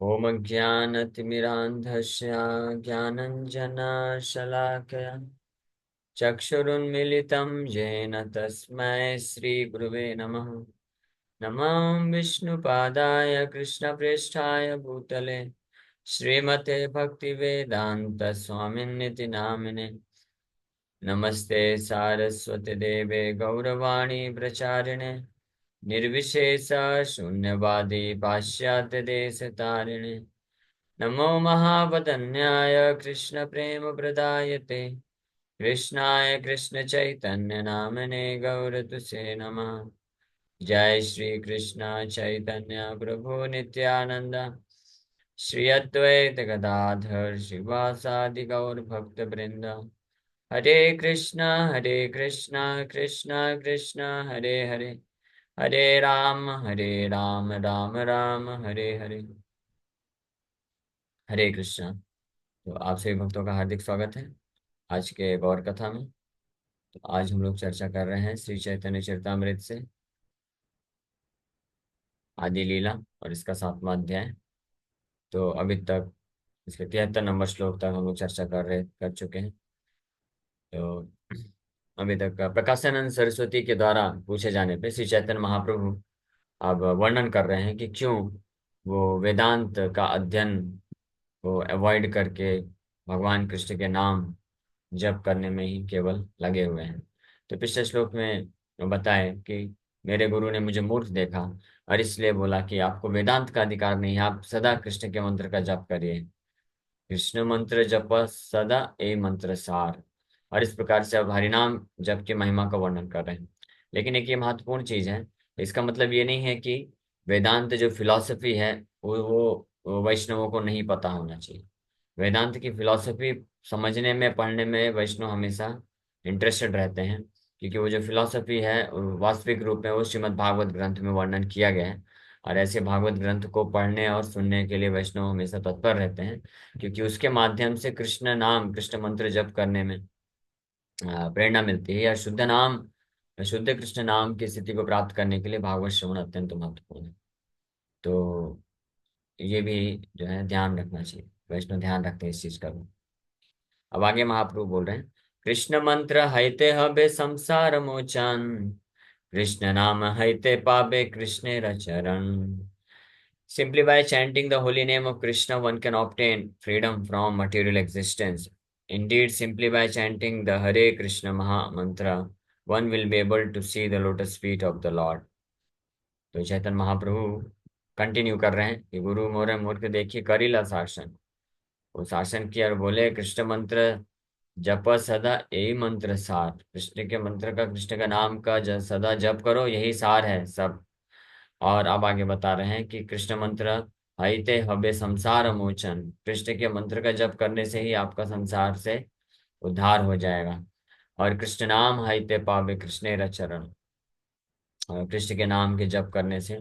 ॐ ज्ञानतिमिरान्धस्य ज्ञानञ्जनशलाकया चक्षुरुन्मिलितं येन तस्मै श्रीगुरुवे नमः। नमः विष्णुपादाय कृष्णप्रेष्ठाय भूतले श्रीमते भक्तिवेदान्तस्वामिन्निति नामिने। नमस्ते सारस्वती देवे गौरवाणी प्रचारिणे निर्विशेष शून्यवादी पाश्चात्य देश तारिणे। नमो महावदन्याय कृष्णप्रेमप्रदायते कृष्णाय कृष्णचैतन्य नामने गौरतुसे नमः। जय श्री कृष्ण चैतन्य प्रभु नित्यानंद श्री अद्वैत गदाधर शिवासादि गौर भक्त वृंद। हरे कृष्णा कृष्णा कृष्णा हरे हरे, हरे राम राम राम हरे हरे। हरे कृष्णा। तो आप सभी भक्तों का हार्दिक स्वागत है आज के गौर कथा में। तो आज हम लोग चर्चा कर रहे हैं श्री चैतन्य चरितामृत से आदि लीला और इसका 7वां अध्याय। तो अभी तक इसके 73 नंबर श्लोक तक हम लोग चर्चा कर चुके हैं। तो अभी तक प्रकाशानंद सरस्वती के द्वारा पूछे जाने पे श्री चैतन्य महाप्रभु अब वर्णन कर रहे हैं कि क्यों वो वेदांत का अध्ययन को अवॉइड करके भगवान कृष्ण के नाम जप करने में ही केवल लगे हुए हैं। तो पिछले श्लोक में बताए कि मेरे गुरु ने मुझे मूर्ख देखा और इसलिए बोला कि आपको वेदांत का अधिकार नहीं है, आप सदा कृष्ण के मंत्र का जप करिए। कृष्ण मंत्र जप सदा ए मंत्र सार। और इस प्रकार से अब हरिनाम जप की महिमा का वर्णन कर रहे हैं। लेकिन एक ये महत्वपूर्ण चीज है, इसका मतलब ये नहीं है कि वेदांत जो फिलॉसफी है वो वैष्णवों को नहीं पता होना चाहिए। वेदांत की फिलॉसफी समझने में पढ़ने में वैष्णव हमेशा इंटरेस्टेड रहते हैं, क्योंकि वो जो फिलॉसफी है वास्तविक रूप में वो श्रीमद् भागवत ग्रंथ में वर्णन किया गया है। और ऐसे भागवत ग्रंथ को पढ़ने और सुनने के लिए वैष्णव हमेशा तत्पर रहते हैं, क्योंकि उसके माध्यम से कृष्ण नाम कृष्ण मंत्र जप करने में प्रेरणा मिलती है। या शुद्ध नाम शुद्ध कृष्ण नाम की स्थिति को प्राप्त करने के लिए भागवत श्रवण अत्यंत महत्वपूर्ण है। तो ये भी जो है ध्यान रखना चाहिए, वैष्णव ध्यान रखते हैं इस चीज का भी। अब आगे महाप्रभु बोल रहे हैं, कृष्ण मंत्र हैते हबे संसार मोचन कृष्ण नाम हैते पाबे कृष्ण चरण। Simply by chanting the holy name of Krishna, one can obtain freedom from material existence. Indeed, simply by chanting the Hare Krishna Maha Mantra, one will be able to see the lotus feet of the Lord. तो Chaitanya Mahaprabhu continue कर रहे हैं कि गुरु मोरे मूर्ख देखिए करिला शासन। वो शासन किया और बोले कृष्ण मंत्र जप सदा यही मंत्र सार। कृष्ण के मंत्र का, कृष्ण का नाम का सदा जप करो, यही सार है सब। और अब आगे बता रहे हैं कि कृष्ण मंत्र हईते हबे संसार मोचन। कृष्ण के मंत्र का जप करने से ही आपका संसार से उद्धार हो जाएगा। और कृष्ण नाम हईते पावे कृष्ण चरण। और कृष्ण के नाम के जप करने से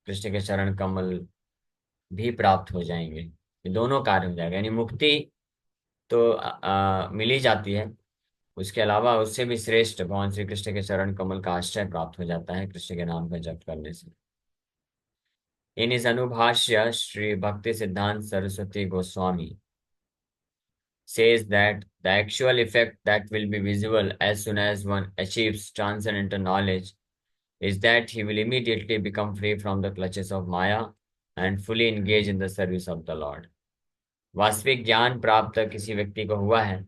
कृष्ण के चरण कमल भी प्राप्त हो जाएंगे। ये दोनों कार्य हो जाएगा, यानी मुक्ति तो मिल ही जाती है, उसके अलावा उससे भी श्रेष्ठ भगवान श्री कृष्ण के चरण कमल का आश्रय प्राप्त हो जाता है कृष्ण के नाम का जप करने से। In his Anubhashya, Sri Bhakti Siddhanta Saraswati Goswami says that the actual effect that will be visible as soon as one achieves transcendental knowledge is that he will immediately become free from the clutches of Maya and fully engage in the service of the Lord. वास्तविक ज्ञान प्राप्त किसी व्यक्ति को हुआ है,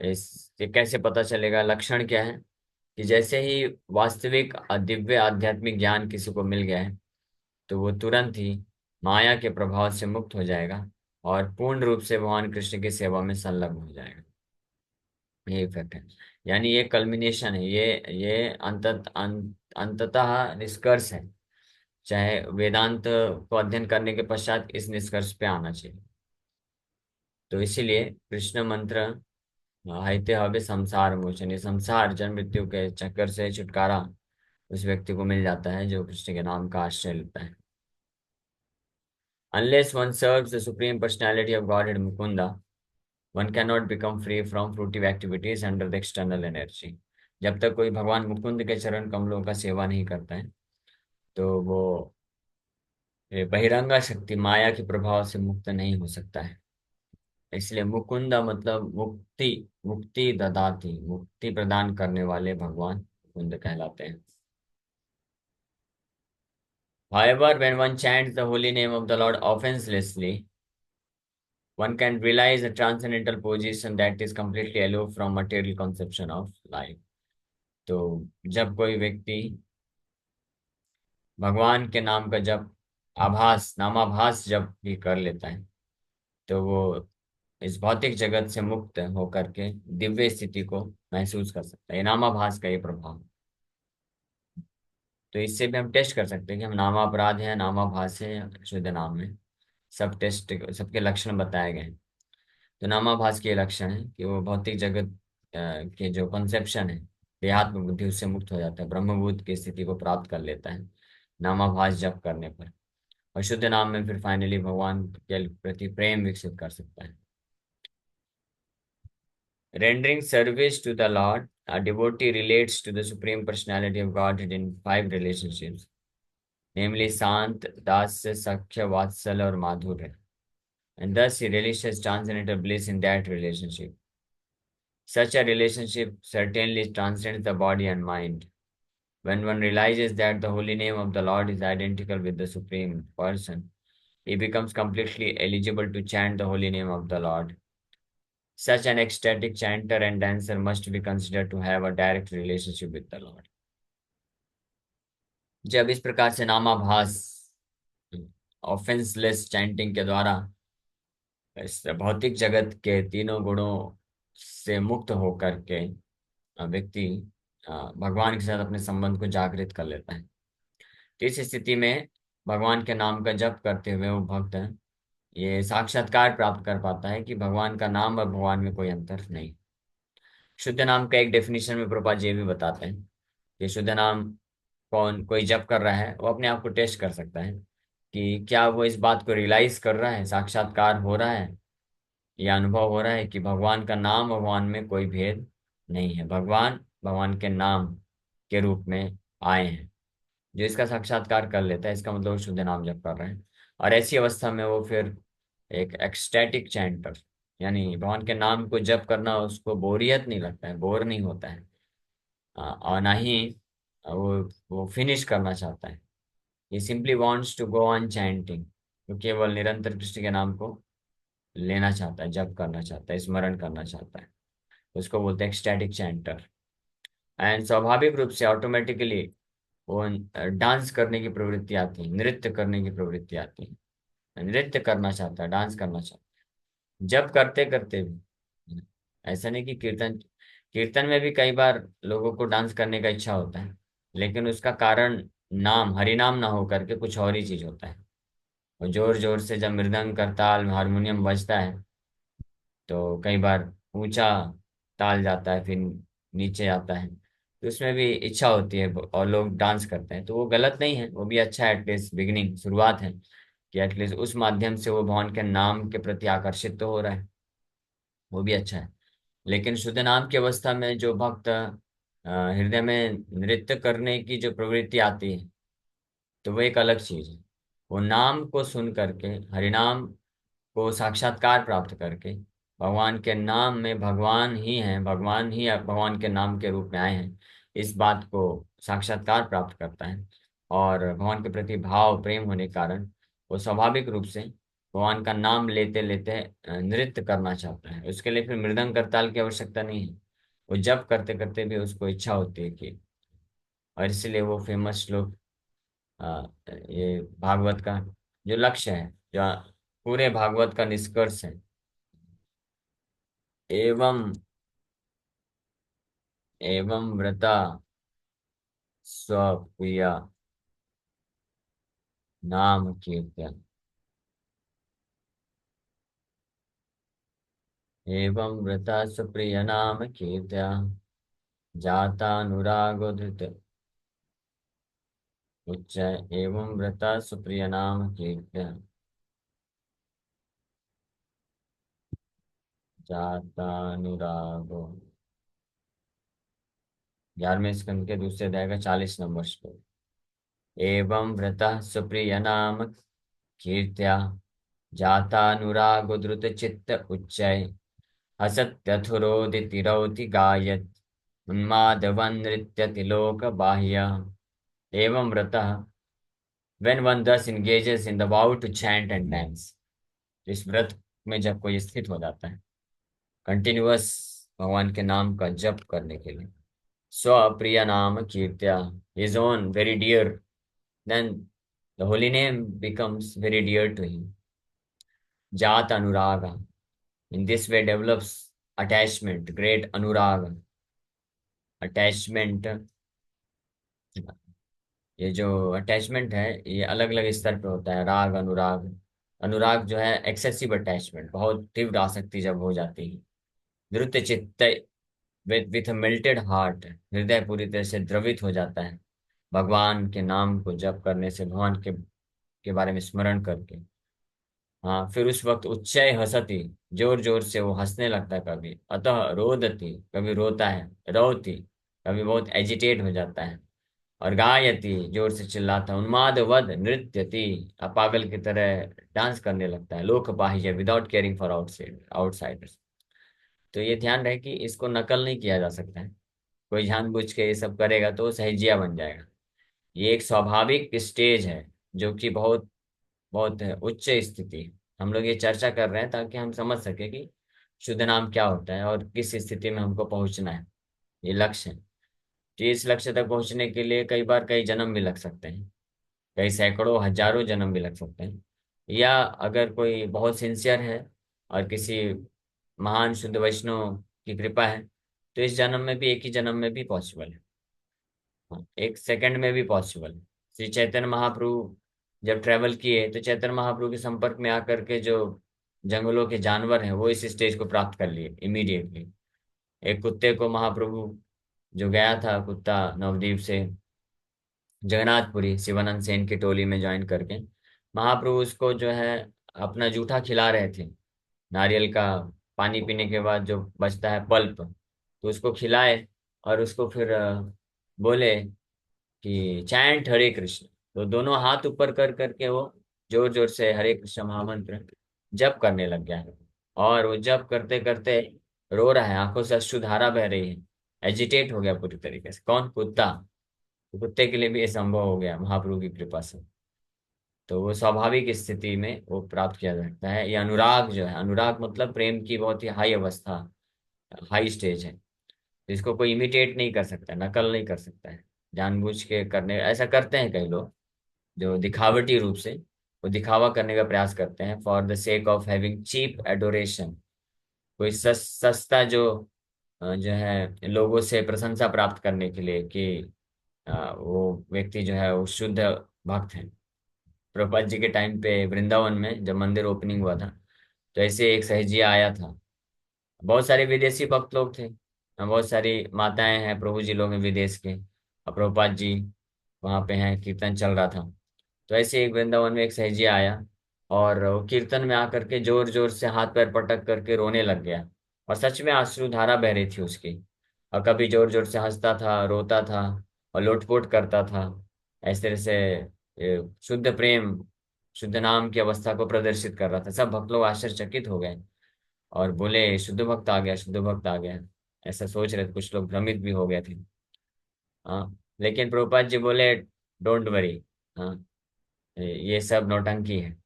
इससे कैसे पता चलेगा, लक्षण क्या है कि जैसे ही वास्तविक दिव्य आध्यात्मिक ज्ञान किसी को मिल गया है तो वो तुरंत ही माया के प्रभाव से मुक्त हो जाएगा और पूर्ण रूप से भगवान कृष्ण की सेवा में संलग्न हो जाएगा। ये इफेक्ट है, यानी ये कल्मिनेशन है, ये अंततः निष्कर्ष है। चाहे वेदांत को अध्ययन करने के पश्चात इस निष्कर्ष पे आना चाहिए। तो इसीलिए कृष्ण मंत्र हैते हबे संसार मोचन, ये संसार जन्म मृत्यु के चक्कर से छुटकारा उस व्यक्ति को मिल जाता है जो कृष्ण के नाम का आश्रय लेता है। Unless one serves the Supreme Personality of Godhead Mukunda, one cannot become free from fruitive activities under the external energy. जब तक कोई भगवान मुकुंद के चरण कमलों का सेवा नहीं करता है तो वो ये बहिरंगा शक्ति माया के प्रभाव से मुक्त नहीं हो सकता है। इसलिए मुकुंद मतलब मुक्ति, मुक्ति ददाती, मुक्ति प्रदान करने वाले भगवान मुकुंद कहलाते हैं। However, when one chants the holy name of the Lord offenselessly, one can realize a transcendental position that is completely aloof from material conception of life. तो जब कोई व्यक्ति भगवान के नाम का जब आभास, नामाभास जब भी कर लेता है, तो वो इस भौतिक जगत से मुक्त होकर के दिव्य स्थिति को महसूस कर सकता है। ये नामाभास का ये प्रभाव। तो इससे भी हम टेस्ट कर सकते हैं कि हम नामापराध हैं, नामाभास है या शुद्ध नाम है। सब टेस्ट, सबके लक्षण बताए गए हैं। तो नामाभास के लक्षण है कि वो भौतिक जगत के जो कंसेप्शन है, देहात्म बुद्धि, उससे मुक्त हो जाता है, ब्रह्मभूत की स्थिति को प्राप्त कर लेता है नामाभास जप करने पर। और शुद्ध नाम में फिर फाइनली भगवान के प्रति प्रेम विकसित कर सकता है। Rendering service to the Lord, a devotee relates to the Supreme Personality of Godhead in 5 relationships, namely Sant, Dasya, Sakhya, Vatsala, or Madhurya. And thus he relishes transcendental bliss in that relationship. Such a relationship certainly transcends the body and mind. When one realizes that the holy name of the Lord is identical with the Supreme Person, he becomes completely eligible to chant the holy name of the Lord. Such an ecstatic chanter and dancer must be considered to have a direct relationship with the Lord. जब इस प्रकार से नामाभास, ऑफेंसलेस chanting के द्वारा इस भौतिक जगत के तीनों गुणों से मुक्त होकर के व्यक्ति भगवान के साथ अपने संबंध को जागृत कर लेता है, तो इस स्थिति में भगवान के नाम का जप करते हुए वो भक्त ये साक्षात्कार प्राप्त कर पाता है कि भगवान का नाम और भगवान में कोई अंतर नहीं। शुद्ध नाम का एक डेफिनेशन में प्रभुपाद जी ये भी बताते हैं कि शुद्ध नाम कौन कोई जप कर रहा है वो अपने आप को टेस्ट कर सकता है कि क्या वो इस बात को रियलाइज कर रहा है, साक्षात्कार हो रहा है, या अनुभव हो रहा है कि भगवान का नाम और भगवान में कोई भेद नहीं है, भगवान भगवान के नाम के रूप में आए हैं। जो इसका साक्षात्कार कर लेता है, इसका मतलब वो शुद्ध नाम जप कर रहे हैं। और ऐसी अवस्था में वो फिर एक एक्सटैटिक चैंटर, यानी भगवान के नाम को जप करना उसको बोरियत नहीं लगता है, बोर नहीं होता है। और ना ही वो फिनिश करना चाहता है। ये simply wants to go on chanting, तो केवल निरंतर कृष्ण के नाम को लेना चाहता है, जप करना चाहता है, स्मरण करना चाहता है। उसको बोलते हैं एक्सटैटिक चैंटर। एंड स्वाभाविक रूप से ऑटोमेटिकली वो डांस करने की प्रवृत्ति आती है, नृत्य करने की प्रवृत्ति आती है। नृत्य करना चाहता है, डांस करना चाहता है, जब करते करते भी। ऐसा नहीं कि कीर्तन, कीर्तन में भी कई बार लोगों को डांस करने का इच्छा होता है, लेकिन उसका कारण नाम, हरि नाम ना हो करके कुछ और ही चीज होता है। और जोर जोर से जब मृदंग करताल हारमोनियम बजता है, तो कई बार ऊंचा ताल जाता है, फिर नीचे आता है, तो उसमें भी इच्छा होती है और लोग डांस करते हैं। तो वो गलत नहीं है, वो भी अच्छा है, एटलीस्ट बिगिनिंग, शुरुआत है कि एटलीस्ट उस माध्यम से वो भगवान के नाम के प्रति आकर्षित तो हो रहा है, वो भी अच्छा है। लेकिन शुद्ध नाम की अवस्था में जो भक्त हृदय में नृत्य करने की जो प्रवृत्ति आती है, तो वो एक अलग चीज है। वो नाम को सुन करके, हरिनाम को साक्षात्कार प्राप्त करके, भगवान के नाम में भगवान ही हैं, भगवान ही भगवान के नाम के रूप में आए हैं, इस बात को साक्षात्कार प्राप्त करता है। और भगवान के प्रति भाव प्रेम होने के कारण वो स्वाभाविक रूप से भगवान का नाम लेते लेते नृत्य करना चाहता है। उसके लिए फिर मृदंग करताल की आवश्यकता नहीं है, वो जब करते करते भी उसको इच्छा होती है कि। और इसलिए वो फेमस श्लोक, ये भागवत का जो लक्ष्य है, जो पूरे भागवत का निष्कर्ष है, एवं एवं व्रता स्वप्रिया नाम कीर्तन, एवं व्रता सुप्रिय नाम कीर्तन, जाता अनुरागो धृत उच्च, एवं व्रता सुप्रिय नाम कीर्तन, जाता अनुरागो। 11वें स्कंद के दूसरे अध्याय का 40 नंबर श्लोक। एवं व्रतः सुप्रिय नाम कीर्त्या जातानुरागोद्धृत चित्त उच्चै हसत्यथुरोदितिरौति गायत् उन्मादवन् नृत्यति लोक बाह्य एवं रतः when one thus engages in the vow to chant and dance। इस व्रत में जब कोई स्थित हो जाता है कंटिन्यूअस भगवान के नाम का जप करने के लिए, स्वप्रिय नाम कीर्त्या, his own very dear, then the holy name becomes very dear to him। Jat anuraga, in this way develops attachment, great anuraga, attachment। ये जो अटैचमेंट है ये अलग अलग स्तर पे होता है, राग अनुराग। अनुराग जो है एक्सेसिव अटैचमेंट, बहुत तीव्र आसक्ति जब हो जाती है। धृत चित्त, विथ मेल्टेड हार्ट, हृदय पूरी तरह से द्रवित हो जाता है भगवान के नाम को जप करने से, भगवान के बारे में स्मरण करके। हाँ, फिर उस वक्त उच्चय हसती, जोर जोर से वो हंसने लगता है कभी, अतः रोदती, कभी रोता है, रोती, कभी बहुत एजिटेट हो जाता है, और गायती, जोर से चिल्लाता है, उन्मादवद नृत्यति, पागल की तरह डांस करने लगता है, लोक बाह्य, विदाउट केयरिंग फॉर आउटसाइडर्स। तो ये ध्यान रहे कि इसको नकल नहीं किया जा सकता है। कोई जानबूझ के ये सब करेगा तो वो सहेजिया बन जाएगा। ये एक स्वाभाविक स्टेज है जो कि बहुत बहुत उच्च स्थिति है। हम लोग ये चर्चा कर रहे हैं ताकि हम समझ सके कि शुद्ध नाम क्या होता है और किस स्थिति में हमको पहुंचना है। ये लक्ष्य है कि इस लक्ष्य तक पहुंचने के लिए कई बार कई जन्म भी लग सकते हैं, कई सैकड़ों हजारों जन्म भी लग सकते हैं। या अगर कोई बहुत सिंसियर है और किसी महान शुद्ध वैष्णव की कृपा है तो इस जन्म में भी, एक ही जन्म में भी पॉसिबल है। हाँ, एक सेकंड में भी पॉसिबल है। श्री चैतन्य महाप्रभु जब ट्रेवल किए तो चैतन्य महाप्रभु के संपर्क में आकर के जो जंगलों के जानवर हैं वो इस स्टेज को प्राप्त कर लिए इमीडिएटली। एक कुत्ते को महाप्रभु जो गया था कुत्ता नवद्वीप से जगन्नाथपुरी शिवानंद सेन की टोली में ज्वाइन करके, महाप्रभु उसको जो है अपना जूठा खिला रहे थे, नारियल का पानी पीने के बाद जो बचता है पल्प, तो उसको खिलाए और उसको फिर बोले कि चैंट हरे कृष्ण। तो दोनों हाथ ऊपर कर करके वो जोर जोर से हरे कृष्ण महामंत्र जप करने लग गया है। और वो जप करते करते रो रहा है, आंखों से अश्रुधारा बह रही है, एजिटेट हो गया पूरी तरीके से। कौन? कुत्ता। तो कुत्ते के लिए भी ये संभव हो गया महाप्रभु की कृपा से। तो वो स्वाभाविक स्थिति में वो प्राप्त किया जा सकता है। ये अनुराग जो है, अनुराग मतलब प्रेम की बहुत ही हाई अवस्था, हाई स्टेज है। इसको कोई इमिटेट नहीं कर सकता, नकल नहीं कर सकता है। जानबूझ के करने ऐसा करते हैं कई लोग जो दिखावटी रूप से वो दिखावा करने का प्रयास करते हैं for the sake of having cheap adoration. कोई सस्ता जो है लोगों से प्रशंसा प्राप्त करने के लिए कि वो व्यक्ति जो है वो शुद्ध भक्त है। प्रभुपाद जी के टाइम पे वृंदावन में जब मंदिर ओपनिंग हुआ था तो ऐसे एक सहजिया आया था। बहुत सारे विदेशी भक्त लोग थे, बहुत सारी माताएं हैं, प्रभु जी लोग हैं विदेश के, और प्रभुपाद जी वहाँ पे हैं, कीर्तन चल रहा था। तो ऐसे एक वृंदावन में एक सहजिया आया और वो कीर्तन में आकर के जोर जोर से हाथ पैर पटक करके रोने लग गया, और सच में अश्रुधारा बह रही थी उसकी। और कभी जोर जोर से हंसता था, रोता था और लोटपोट करता था। इस तरह से शुद्ध प्रेम, शुद्ध नाम की अवस्था को प्रदर्शित कर रहा था। सब भक्त लोग आश्चर्यचकित हो गए और बोले शुद्ध भक्त आ गया, शुद्ध भक्त आ गया। ऐसा सोच रहे थे, कुछ लोग भ्रमित भी हो गए थे। हाँ, लेकिन प्रभुपाद जी बोले डोंट वरी, हाँ, ये सब नौटंकी है,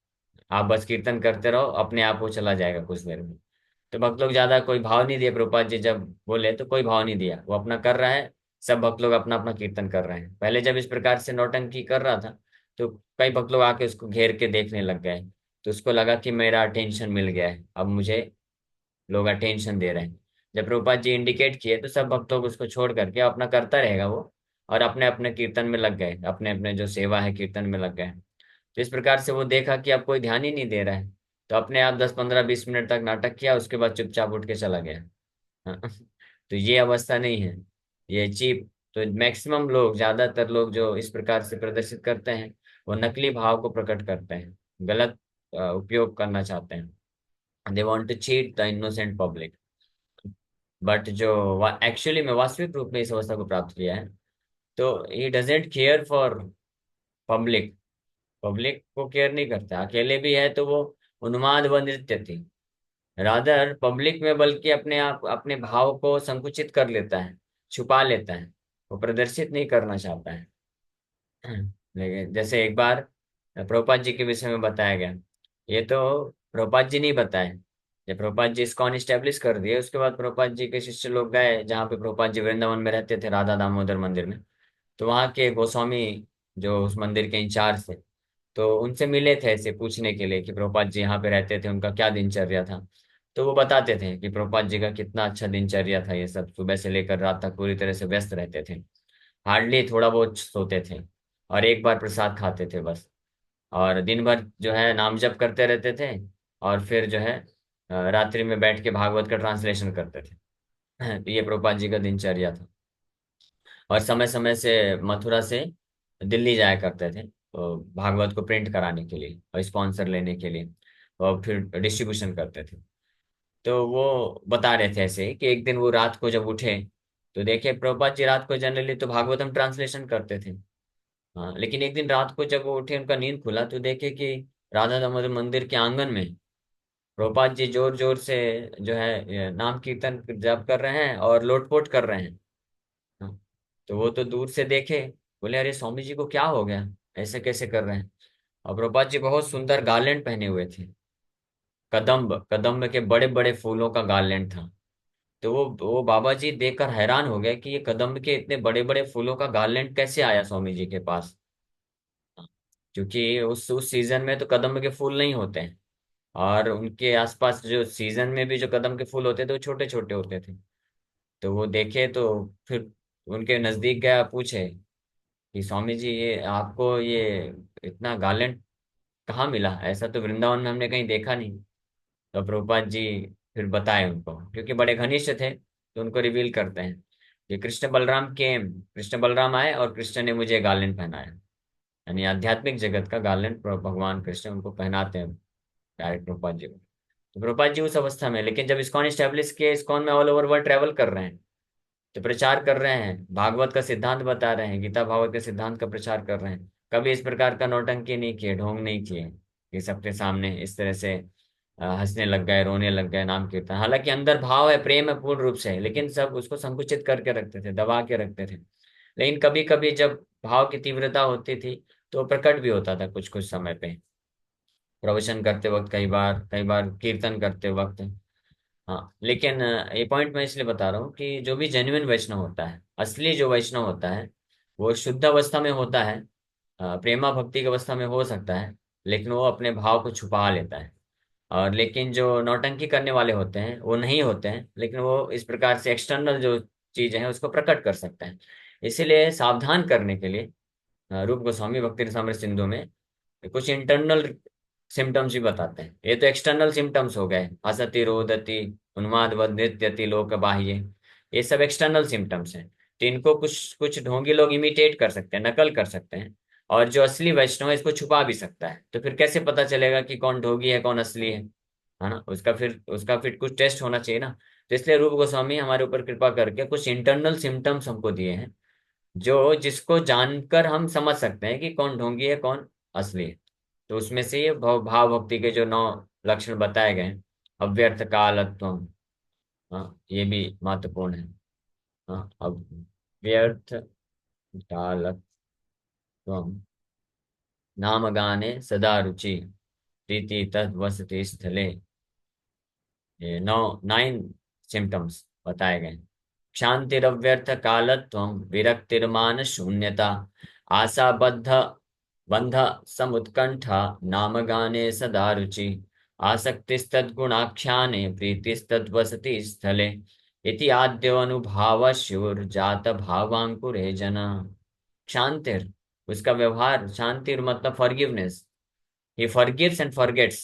आप बस कीर्तन करते रहो, अपने आप वो चला जाएगा कुछ देर में। तो भक्त लोग ज्यादा कोई भाव नहीं दिए, प्रभुपाद जी जब बोले तो कोई भाव नहीं दिया, वो अपना कर रहा है। सब भक्त लोग अपना अपना कीर्तन कर रहे हैं। पहले जब इस प्रकार से नौटंकी कर रहा था तो कई भक्त लोग आके उसको घेर के देखने लग गए। तो उसको लगा कि मेरा अटेंशन मिल गया है, अब मुझे लोग अटेंशन दे रहे हैं। जब प्रभुपाद जी इंडिकेट किए तो सब भक्तों को उसको छोड़ करके अपना करता रहेगा वो, और अपने अपने कीर्तन में लग गए, अपने अपने जो सेवा है कीर्तन में लग गए। तो इस प्रकार से वो देखा कि अब कोई ध्यान ही नहीं दे रहा है, तो अपने आप 10 15 20 मिनट तक नाटक किया, उसके बाद चुपचाप उठ के चला गया। हाँ। तो ये अवस्था नहीं है, ये चीप। तो मैक्सिमम लोग, ज्यादातर लोग जो इस प्रकार से प्रदर्शित करते हैं वो नकली भाव को प्रकट करते हैं, गलत उपयोग करना चाहते हैं। They want to cheat the innocent public. But जो एक्चुअली में वास्तविक रूप में इस अवस्था को प्राप्त किया है तो he doesn't care for public, public को केयर नहीं करता, अकेले भी है तो वो उन्माद व नृत्य थी, रादर पब्लिक में, बल्कि अपने आप अपने भाव को संकुचित कर लेता है, छुपा लेता है, वो प्रदर्शित नहीं करना चाहता है। लेकिन जैसे एक बार प्रभुपाद जी के विषय में बताया गया, ये तो प्रभुपाद जी नहीं बताए, जब प्रभुपाद जी इस्कॉन स्टेब्लिश कर दिए उसके बाद प्रभुपाद जी के शिष्य लोग गए जहाँ पे प्रभुपाद जी वृंदावन में रहते थे, राधा दामोदर मंदिर में। तो वहाँ के गोस्वामी जो उस मंदिर के इंचार्ज थे, तो उनसे मिले थे ऐसे पूछने के लिए कि प्रभुपाद जी यहाँ पे रहते थे, उनका क्या दिनचर्या था। तो वो बताते थे कि प्रभुपाद जी का कितना अच्छा दिनचर्या था, ये सब सुबह से लेकर रात तक पूरी तरह से व्यस्त रहते थे, हार्डली थोड़ा बहुत सोते थे, और एक बार प्रसाद खाते थे बस, और दिन भर जो है नाम जप करते रहते थे, और फिर जो है रात्रि में बैठ के भागवत का ट्रांसलेशन करते थे। तो ये प्रभुपाद जी का दिनचर्या था। और समय समय से मथुरा से दिल्ली जाया करते थे तो भागवत को प्रिंट कराने के लिए और स्पॉन्सर लेने के लिए, और फिर डिस्ट्रीब्यूशन करते थे। तो वो बता रहे थे ऐसे कि एक दिन वो रात को जब उठे तो देखे प्रभुपाद जी रात को जनरली तो भागवतम ट्रांसलेशन करते थे। हाँ, लेकिन एक दिन रात को जब वो उठे, उनका नींद खुला तो देखे कि राधा दामोदर मंदिर के आंगन में प्रभुपाद जी जोर जोर से जो है ये नाम कीर्तन जप कर रहे हैं और लोटपोट कर रहे हैं। हाँ, तो वो तो दूर से देखे, बोले अरे स्वामी जी को क्या हो गया, ऐसे कैसे कर रहे हैं। और प्रभुपाद जी बहुत सुंदर गार्लैंड पहने हुए थे, कदम्ब कदम्ब के बड़े बड़े फूलों का गार्लैंड था। तो वो बाबा जी देखकर हैरान हो गए कि ये कदम्ब के इतने बड़े बड़े फूलों का गार्लैंड कैसे आया स्वामी जी के पास। क्योंकि उस सीजन में तो कदम्ब के फूल नहीं होते हैं, और उनके आसपास जो सीजन में भी जो कदम के फूल होते थे वो छोटे छोटे होते थे। तो वो देखे तो फिर उनके नजदीक गया, पूछे कि स्वामी जी ये आपको ये इतना गार्लैंड कहाँ मिला, ऐसा तो वृंदावन में हमने कहीं देखा नहीं। तो प्रभुपाद जी फिर बताए उनको, क्योंकि बड़े घनिष्ठ थे तो उनको रिवील करते हैं कि कृष्ण बलराम आए और कृष्ण ने मुझे गार्लैंड पहनाया, यानी आध्यात्मिक जगत का गार्लैंड भगवान कृष्ण उनको पहनाते हैं डायरेक्ट प्रभुपाद जी को। तो प्रभुपाद जी उस अवस्था में, लेकिन जब इस्कॉन स्टैब्लिश किए, इस्कॉन में ऑल ओवर वर्ल्ड ट्रेवल कर रहे हैं, तो प्रचार कर रहे हैं, भागवत का सिद्धांत बता रहे हैं, गीता भागवत के सिद्धांत का प्रचार कर रहे हैं, कभी इस प्रकार का नौटंकी नहीं किए, ढोंग नहीं किए कि सबके सामने इस तरह से हंसने लग गए, रोने लग गए नाम कीर्तन। हालांकि अंदर भाव है, प्रेम है पूर्ण रूप से, लेकिन सब उसको संकुचित करके रखते थे, दबा के रखते थे। लेकिन कभी कभी जब भाव की तीव्रता होती थी तो प्रकट भी होता था कुछ कुछ समय पे, प्रवचन करते वक्त, कई बार कीर्तन करते वक्त। हाँ, लेकिन ये पॉइंट मैं इसलिए बता रहा हूँ कि जो भी जेन्युइन वैष्णव होता है, असली जो वैष्णव होता है, वो शुद्ध अवस्था में होता है, प्रेमा भक्ति की अवस्था में हो सकता है, लेकिन वो अपने भाव को छुपा लेता है। और लेकिन जो नौटंकी करने वाले होते हैं वो नहीं होते हैं, लेकिन वो इस प्रकार से एक्सटर्नल जो चीजें हैं उसको प्रकट कर सकते हैं। इसीलिए सावधान करने के लिए रूप गोस्वामी भक्ति रसामृत सिंधु में कुछ इंटरनल सिम्टम्स भी बताते हैं। ये तो एक्सटर्नल सिम्टम्स हो गए, हसति रोदति उन्माद नृत्यति लोक बाह्य, ये सब एक्सटर्नल सिम्टम्स हैं। तो इनको कुछ कुछ ढोंगी लोग इमिटेट कर सकते हैं, नकल कर सकते हैं, और जो असली वैष्णव है इसको छुपा भी सकता है। तो फिर कैसे पता चलेगा कि कौन ढोंगी है कौन असली है ना, उसका फिर कुछ टेस्ट होना चाहिए ना। तो इसलिए रूप गोस्वामी हमारे ऊपर कृपा करके कुछ इंटरनल सिम्टम्स हमको दिए हैं, जो जिसको जानकर हम समझ सकते हैं कि कौन ढोंगी है कौन असली है। तो उसमें से ये भाव भक्ति के जो 9 लक्षण बताए गए हैं, अव्यर्थ कालत्व, हाँ ये भी महत्वपूर्ण है। हाँ, अब व्यर्थ कालत्व, नाम गाने सदा रुचि, प्रीति तद वसति स्थले, ये 9 सिम्टम्स बताए गए। क्षांतिरव्यर्थ कालत्व, विरक्तिर्मान शून्यता, आशाबद्ध बंध समुत्कंठा, नाम गाने सदा रुचि, आसक्तिस्तद्गुणाख्याने, प्रीतिस्तद्वसति स्थले, इति आद्यो अनुभावस्युर्जात भावांकुरे जना। क्षांतिर, उसका व्यवहार, शांतिर मतलब forgiveness, he forgives and forgets.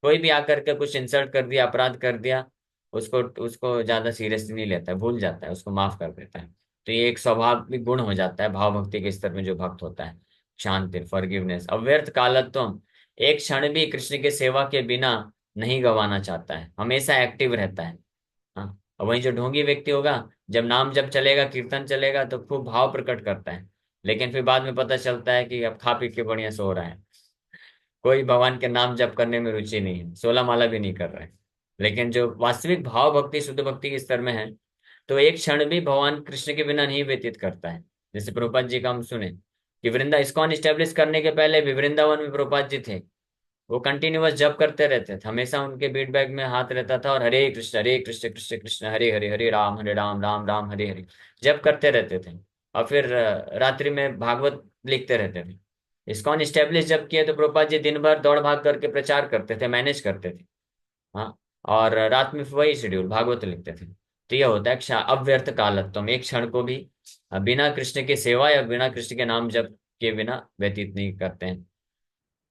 कोई भी आकर के कुछ इंसल्ट कर दिया, अपराध कर दिया, उसको उसको ज्यादा सीरियसली नहीं लेता है, भूल जाता है, उसको माफ कर देता है। तो ये एक स्वाभाविक गुण हो जाता है भाव भक्ति के स्तर में जो भक्त होता है। शांति, फॉरगिवनेस, अव्यर्थ कालत्वम, एक क्षण भी कृष्ण के सेवा के बिना नहीं गंवाना चाहता है, हमेशा एक्टिव रहता है। हाँ, और वहीं जो ढोंगी व्यक्ति होगा, जब नाम जब चलेगा कीर्तन चलेगा तो खूब भाव प्रकट करता है, लेकिन फिर बाद में पता चलता है कि अब खा पी के बढ़िया सो रहा है। कोई भगवान के नाम जप करने में रुचि नहीं है, 16 माला भी नहीं कर रहे हैं। लेकिन जो वास्तविक भाव भक्ति, शुद्ध भक्ति के स्तर में है, तो एक क्षण भी भगवान कृष्ण के बिना नहीं व्यतीत करता है। जैसे प्रभुपाद जी का हम सुने कि इस्कॉन स्टेब्लिश करने के पहले भी वृंदावन में प्रभुपाद जी थे, वो कंटिन्यूअस जप करते रहते थे, हमेशा उनके बीट बैग में हाथ रहता था, और हरे कृष्ण कृष्ण कृष्ण हरे हरे, हरे राम राम राम हरे हरे जप करते रहते थे। और फिर रात्रि में भागवत लिखते रहते थे। इस्कॉन स्टेब्लिश जब किए तो प्रभुपाद जी दिन भर दौड़ भाग करके प्रचार करते थे, मैनेज करते थे। हाँ। और रात में वही शेड्यूल भागवत लिखते थे। तो यह होता है अव्यर्थ कालत्वम, एक क्षण को भी बिना कृष्ण की सेवा या बिना कृष्ण के नाम जप के बिना व्यतीत नहीं करते हैं।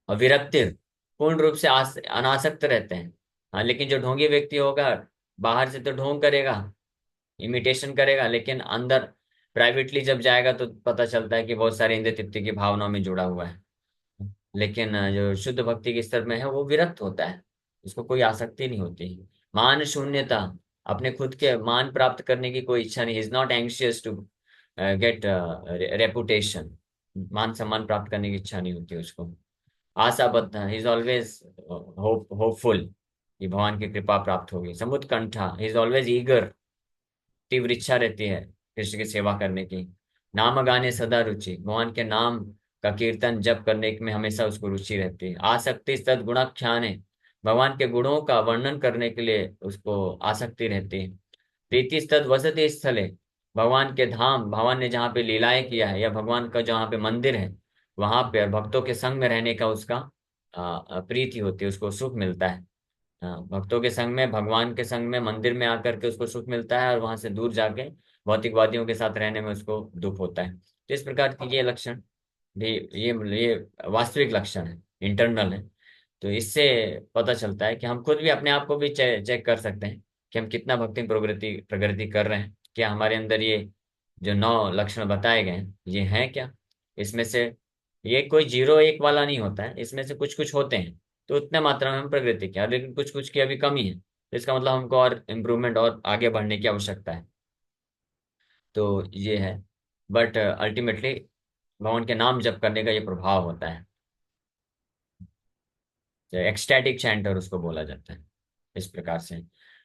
और विरक्ति, पूर्ण रूप से अनासक्त रहते हैं। हाँ, लेकिन जो ढोंगी व्यक्ति होगा, बाहर से तो ढोंग करेगा, इमिटेशन करेगा, लेकिन अंदर प्राइवेटली जब जाएगा तो पता चलता है कि बहुत सारे इंद्रिय तृप्ति की भावनाओं में जुड़ा हुआ है। लेकिन जो शुद्ध भक्ति के स्तर में है वो विरक्त होता है, उसको कोई आसक्ति नहीं होती है। मान शून्यता, अपने खुद के मान प्राप्त करने की कोई इच्छा नहीं, is not anxious to get reputation, मान सम्मान प्राप्त करने की इच्छा नहीं होती उसको। आशाबद्ध, ही इज ऑलवेज होपफुल कि भगवान की कृपा प्राप्त होगी। समुत्कंठा, ही इज ऑलवेज ईगर, तीव्र इच्छा रहती है कृष्ण की सेवा करने की। नाम गाने सदा रुचि, भगवान के नाम का कीर्तन जप करने में हमेशा उसको रुचि रहती है। आसक्ति सद्गुणाख्याने, भगवान के गुणों का वर्णन करने के लिए उसको आसक्ति रहती है। प्रीति तद वसति स्थले, भगवान के धाम, भगवान ने जहाँ पे लीलाएं किया है या भगवान का जहाँ पे मंदिर है, वहां पे भक्तों के संग में रहने का उसका प्रीति होती है, उसको सुख मिलता है। भक्तों के संग में, भगवान के संग में, मंदिर में आकर के उसको सुख मिलता है, और वहां से दूर जाके भौतिकवादियों के साथ रहने में उसको दुख होता है। तो इस प्रकार की ये लक्षण भी, ये वास्तविक लक्षण है, इंटरनल है। तो इससे पता चलता है कि हम खुद भी अपने आप को भी चेक कर सकते हैं कि हम कितना भक्ति में प्रगति प्रगति कर रहे हैं। क्या हमारे अंदर ये जो 9 लक्षण बताए गए हैं ये हैं क्या? इसमें से ये कोई 0 1 वाला नहीं होता है, इसमें से कुछ कुछ होते हैं। तो उतने मात्रा में हम प्रगति किया, लेकिन कुछ कुछ की अभी कमी है, तो इसका मतलब हमको और इम्प्रूवमेंट और आगे बढ़ने की आवश्यकता है। तो ये है। बट अल्टीमेटली भगवान के नाम जप करने का ये प्रभाव होता है, एक्सटैटिक चैंटर उसको बोला जाता है, इस प्रकार से।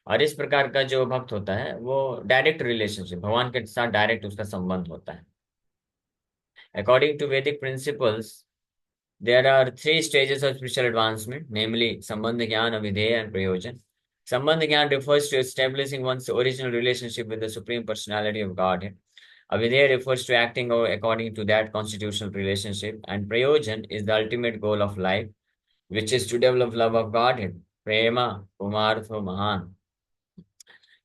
और इस प्रकार का जो भक्त होता है वो डायरेक्ट रिलेशनशिप, भगवान के साथ डायरेक्ट उसका संबंध होता है। अकॉर्डिंग टू वैदिक principles, there are 3 stages of spiritual advancement, namely Sambandha Gyan, Avideya, and Prayojan. Sambandha Gyan refers to establishing one's original relationship with the Supreme Personality of Godhead. Avideya refers to acting according to that constitutional relationship. And Prayojan is the ultimate goal of life, which is to develop love of Godhead. Prema, Pumartho, Mahan.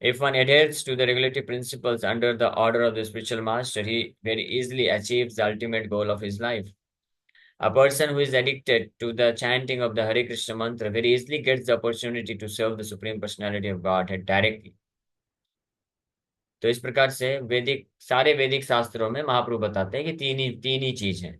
If one adheres to the regulative principles under the order of the spiritual master, he very easily achieves the ultimate goal of his life. A person who is addicted to the chanting of the Hare Krishna mantra very easily gets the opportunity to serve the Supreme Personality of Godhead directly. तो इस प्रकार से सारे वैदिक शास्त्रों में महाप्रभु बताते हैं कि तीन ही चीज है,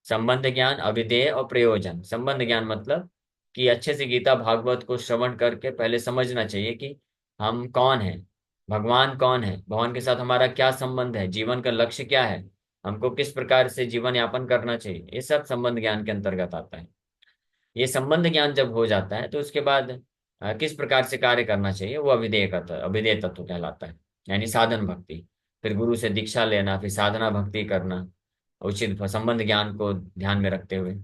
संबंध ज्ञान, अभिधेय और प्रयोजन। संबंध ज्ञान मतलब कि अच्छे से गीता भागवत को श्रवण करके पहले समझना चाहिए कि हम कौन हैं, भगवान कौन है, भगवान के साथ हमारा क्या संबंध है, जीवन का लक्ष्य क्या है, हमको किस प्रकार से जीवन यापन करना चाहिए, ये सब संबंध ज्ञान के अंतर्गत आता है। ये संबंध ज्ञान जब हो जाता है तो उसके बाद किस प्रकार से कार्य करना चाहिए वो अभिधेय तत्व कहलाता है, यानी साधन भक्ति। फिर गुरु से दीक्षा लेना, फिर साधना भक्ति करना, उचित संबंध ज्ञान को ध्यान में रखते हुए।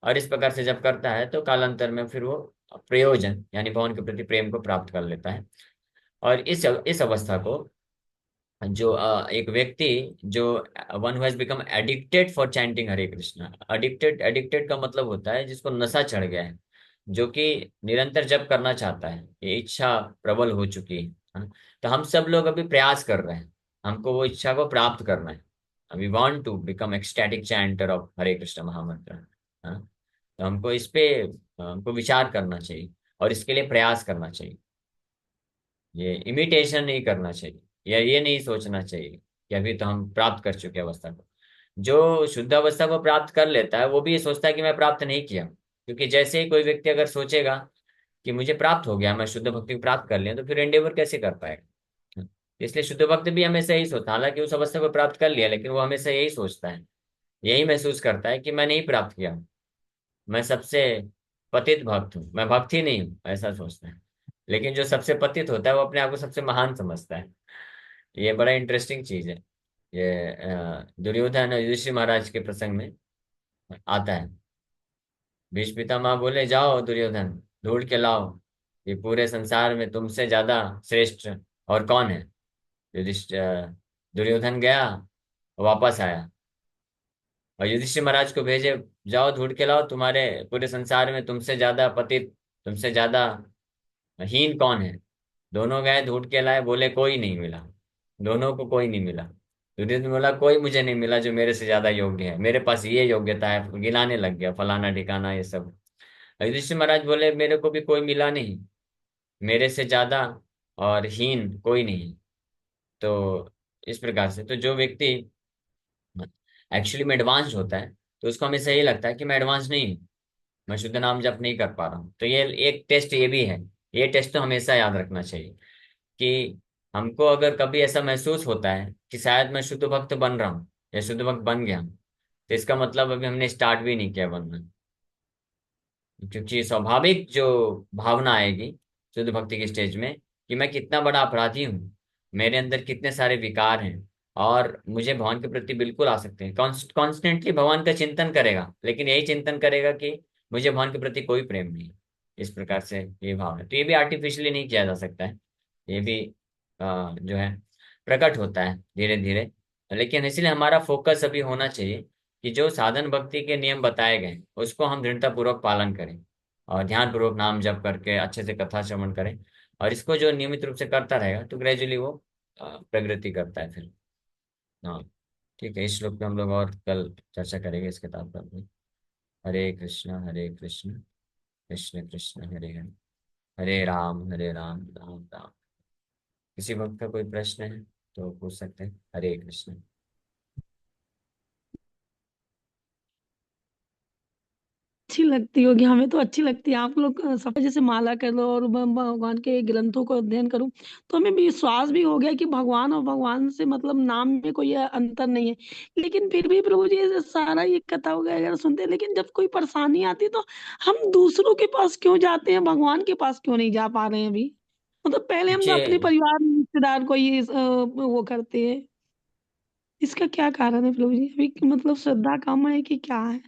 और इस प्रकार से जब करता है तो कालांतर में फिर वो प्रयोजन यानी भगवान के प्रति प्रेम को प्राप्त कर लेता है। और इस अवस्था को जो एक व्यक्ति जो one who has become addicted for chanting Hare Krishna, addicted का मतलब होता है जिसको नशा चढ़ गया है, जो कि निरंतर जप करना चाहता है, ये इच्छा प्रबल हो चुकी है। हाँ? तो हम सब लोग अभी प्रयास कर रहे हैं, हमको वो इच्छा को प्राप्त करना है। We want to become ecstatic chanter of Hare Krishna mahamantra. हाँ? तो हमको इस पे हमको विचार करना चाहिए और इसके लिए प्रयास करना चाहिए। ये इमिटेशन नहीं करना चाहिए, या ये नहीं सोचना चाहिए कि अभी तो हम प्राप्त कर चुके अवस्था को। जो शुद्ध अवस्था को प्राप्त कर लेता है वो भी ये सोचता है कि मैं प्राप्त नहीं किया, क्योंकि जैसे ही कोई व्यक्ति अगर सोचेगा कि मुझे प्राप्त हो गया, मैं शुद्ध भक्ति को प्राप्त कर लिया, तो फिर एंडेवर कैसे कर पाएगा? इसलिए शुद्ध भक्त भी हमेशा यही सोचता है, हालांकि उस अवस्था को प्राप्त कर लिया, लेकिन वो हमेशा यही सोचता है, यही महसूस करता है कि मैं नहीं प्राप्त किया। मैं सबसे पतित भक्त हूँ, मैं भक्त ही नहीं हूँ, ऐसा सोचता है। लेकिन जो सबसे पतित होता है वो अपने आप को सबसे महान समझता है। ये बड़ा इंटरेस्टिंग चीज है। ये दुर्योधन और युधिष्ठिर महाराज के प्रसंग में आता है। भीष्म पितामह बोले, जाओ दुर्योधन, ढूंढ के लाओ, ये पूरे संसार में तुमसे ज्यादा श्रेष्ठ और कौन है। दुर्योधन गया, वापस आया और युधिष्ठिर महाराज को भेजे, जाओ ढूंढ के लाओ, तुम्हारे पूरे संसार में तुमसे ज्यादा पतित, तुमसे ज्यादा हीन कौन है। दोनों गए ढूंढ के लाए, बोले कोई नहीं मिला, दोनों को कोई नहीं मिला। दुर्योधन बोला, कोई मुझे नहीं मिला जो मेरे से ज्यादा योग्य है, मेरे पास ये योग्यता है, गिनाने लग गया फलाना ठिकाना ये सब। युधिष्ठिर महाराज बोले, मेरे को भी कोई मिला नहीं, मेरे से ज्यादा और हीन कोई नहीं। तो इस प्रकार से तो जो व्यक्ति एक्चुअली में एडवांस्ड होता है, तो उसको हमेशा ये लगता है कि मैं एडवांस नहीं हूँ, मैं शुद्ध नाम जप नहीं कर पा रहा हूँ। तो ये एक टेस्ट ये भी है। ये टेस्ट तो हमेशा याद रखना चाहिए कि हमको अगर कभी ऐसा महसूस होता है कि शायद मैं शुद्ध भक्त बन रहा हूँ या शुद्ध भक्त बन गया हूँ, तो इसका मतलब अभी हमने स्टार्ट भी नहीं किया बनना। क्योंकि स्वाभाविक जो भावना आएगी शुद्ध भक्ति के स्टेज में कि मैं कितना बड़ा अपराधी हूँ, मेरे अंदर कितने सारे विकार हैं, और मुझे भगवान के प्रति बिल्कुल आ सकते हैं। कॉन्स्टेंटली भगवान का चिंतन करेगा, लेकिन यही चिंतन करेगा कि मुझे भगवान के प्रति कोई प्रेम नहीं। इस प्रकार से ये भाव है, तो ये भी आर्टिफिशियली नहीं किया जा सकता है। ये भी जो है प्रकट होता है धीरे धीरे। लेकिन इसलिए हमारा फोकस अभी होना चाहिए कि जो साधन भक्ति के नियम बताए गए उसको हम दृढ़ता पूर्वक पालन करें, और ध्यान पूर्वक नाम जप करके अच्छे से कथा श्रवण करें। और इसको जो नियमित रूप से करता रहेगा तो ग्रेजुअली वो प्रगति करता है फिर। हाँ, ठीक है, इस श्लोक पे हम लोग और कल चर्चा करेंगे इस किताब पर भी। हरे कृष्ण कृष्ण कृष्ण हरे हरे, हरे राम राम राम। किसी वक्त का कोई प्रश्न है तो पूछ सकते हैं। हरे कृष्ण। अच्छी लगती होगी, हमें तो अच्छी लगती है। आप लोग सब जैसे माला कर लो और भगवान के ग्रंथों को अध्ययन करूं, तो हमें विश्वास भी हो गया कि भगवान और भगवान से मतलब नाम में कोई अंतर नहीं है। लेकिन फिर भी प्रभु जी ऐसे सारा ये कथा वगैरह सुनते हैं, लेकिन जब कोई परेशानी आती है तो हम दूसरों के पास क्यों जाते हैं, भगवान के पास क्यों नहीं जा पा रहे हैं अभी? मतलब पहले हम अपने देखिए, परिवार में रिश्तेदार को ये वो करते हैं। इसका क्या कारण है प्रभु जी? अभी मतलब श्रद्धा कम है कि क्या है?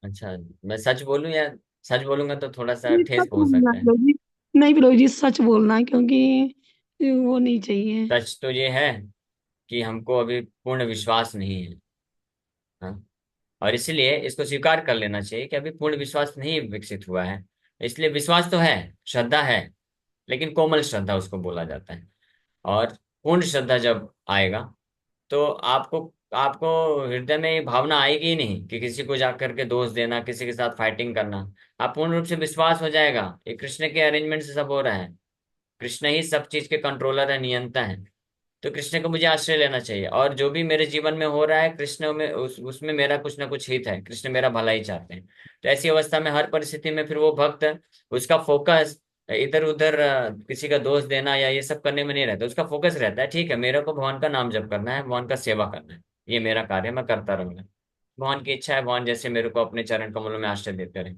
अच्छा, मैं सच बोलूं या सच बोलूंगा तो थोड़ा सा नहीं, ठेस सच पहुंच बोलना सकता है। है फिरोजी। नहीं फिरोजी, सच बोलना है, क्योंकि वो नहीं चाहिए। सच तो ये है कि हमको अभी पूर्ण विश्वास नहीं है। हाँ, और इसलिए इसको स्वीकार कर लेना चाहिए कि अभी पूर्ण विश्वास नहीं विकसित हुआ है। इसलिए विश्वास तो है, श्रद्धा है, लेकिन कोमल श्रद्धा उसको बोला जाता है। और पूर्ण श्रद्धा जब आएगा तो आपको आपको हृदय में ये भावना आएगी ही नहीं कि किसी को जाकर के दोष देना, किसी के साथ फाइटिंग करना। आप पूर्ण रूप से विश्वास हो जाएगा ये कृष्ण के अरेंजमेंट से सब हो रहा है, कृष्ण ही सब चीज के कंट्रोलर है, नियंता है। तो कृष्ण को मुझे आश्रय लेना चाहिए, और जो भी मेरे जीवन में हो रहा है कृष्ण में उसमें मेरा कुछ ना कुछ हित है, कृष्ण मेरा भला ही चाहते हैं। तो ऐसी अवस्था में हर परिस्थिति में फिर वो भक्त, उसका फोकस इधर उधर किसी का दोष देना या ये सब करने में नहीं रहता। उसका फोकस रहता है, ठीक है मेरे को भगवान का नाम जप करना है, भगवान का सेवा करना है, ये मेरा कार्य है, मैं करता रहूंगा। भगवान की इच्छा है, भगवान जैसे मेरे को अपने चरण कमलों में आश्रय देते रहे।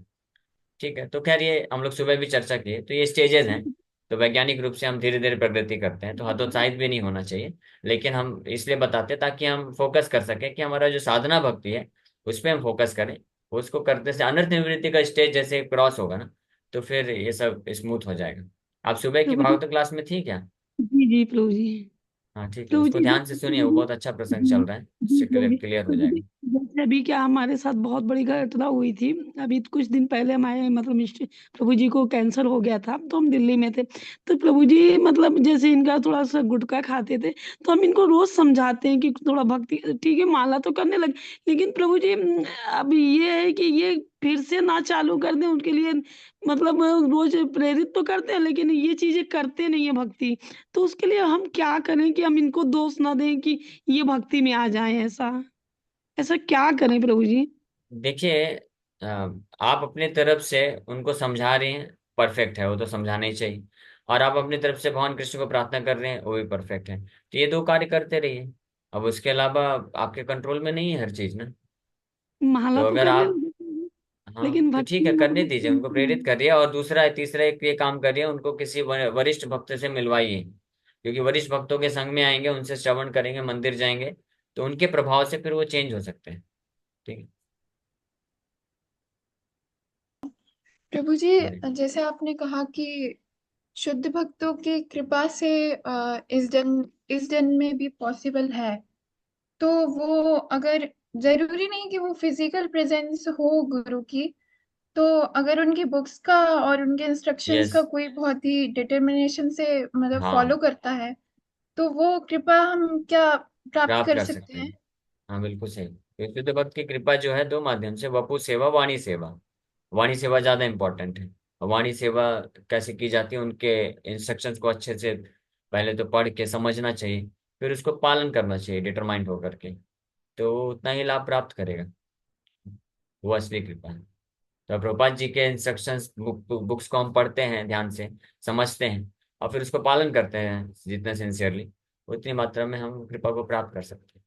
ठीक है, तो खैर ये हम लोग सुबह भी चर्चा किए, तो ये स्टेजेस हैं। तो वैज्ञानिक रूप से हम धीरे धीरे प्रगति करते हैं, तो हतोत्साहित भी नहीं होना चाहिए। लेकिन हम इसलिए बताते हैं ताकि हम फोकस कर सके कि हमारा जो साधना भक्ति है उस पर हम फोकस करें। उसको करते से अनर्थ निवृत्ति का स्टेज जैसे क्रॉस होगा ना, तो फिर ये सब स्मूथ हो जाएगा। आप सुबह की प्रभु जी। भागवत क्लास में थी क्या? जी जी प्रभु जी। हाँ, ठीक है, प्रभु उसको जी ध्यान से जैसे सुनिए, वो बहुत अच्छा प्रसंग जी चल रहा है, जी उससे प्रभु क्लियर जी। क्लियर हो प्रभु जी जाएगा। जैसे अभी क्या हमारे साथ बहुत बड़ी घटना हुई थी। अभी कुछ दिन पहले हमारे मतलब प्रभु जी को कैंसर हो गया था, तो हम दिल्ली में थे। तो प्रभु जी मतलब जैसे इनका थोड़ा सा गुटखा खाते थे, तो हम इनको रोज समझाते हैं कि थोड़ा भक्ति, ठीक है माला तो करने लगे, लेकिन प्रभु जी अब ये है कि ये फिर से ना चालू कर दें उनके लिए। मतलब रोज प्रेरित तो करते हैं, लेकिन ये चीजें करते नहीं है भक्ति। तो उसके लिए हम क्या करें कि हम इनको दोष ना दें कि ये भक्ति में आ जाएँ ऐसा? ऐसा क्या करें प्रभु जी? देखिए, आप अपनी तरफ से उनको समझा रहे हैं, परफेक्ट है, वो तो समझाना ही चाहिए। और आप अपनी तरफ से भगवान कृष्ण को प्रार्थना कर रहे हैं, वो भी परफेक्ट है। तो ये दो कार्य करते रहिए। अब उसके अलावा आपके कंट्रोल में नहीं है हर चीज ना। तो माला तो अगर करने आप लगे। हाँ लेकिन तो ठीक भक्ति है, करने मार्ग दीजिए, उनको प्रेरित करिए। और दूसरा तीसरा एक ये काम करिए, उनको किसी वरिष्ठ भक्त से मिलवाइए, क्योंकि वरिष्ठ भक्तों के संग में आएंगे, उनसे श्रवण करेंगे, मंदिर जाएंगे, तो उनके प्रभाव से फिर वो चेंज हो सकते हैं। ठीक है। प्रभु जी, बोलिए। जैसे आपने कहा कि शुद्ध भक्तों की कृपा से इस जन्म में भी पॉसिबल है, तो वो अगर, जरूरी नहीं कि वो फिजिकल प्रेजेंस हो गुरु की, तो अगर उनकी बुक्स का और उनके इंस्ट्रक्शंस यस। का कोई बहुत ही डिटर्मिनेशन से मतलब हाँ, फॉलो करता है, तो वो कृपा हम क्या प्राप्त प्राप्त कर कर सकते सकते हैं? हैं। हाँ बिल्कुल सही। तो शुद्ध भक्त की कृपा जो है दो माध्यम से, वपु सेवा, वाणी सेवा। वाणी सेवा ज्यादा इंपॉर्टेंट है। और वाणी सेवा कैसे की जाती है, उनके इंस्ट्रक्शंस को अच्छे से पहले तो पढ़ के समझना चाहिए, फिर उसको पालन करना चाहिए डिटरमाइंड होकर के, तो वो उतना ही लाभ प्राप्त करेगा। वो असली कृपा है। तो प्रभुपाद जी के इंस्ट्रक्शंस बुक्स को हम पढ़ते हैं ध्यान से, समझते हैं, और फिर उसको पालन करते हैं जितने सिंसियरली, उतनी मात्रा में हम कृपा को प्राप्त कर सकते हैं।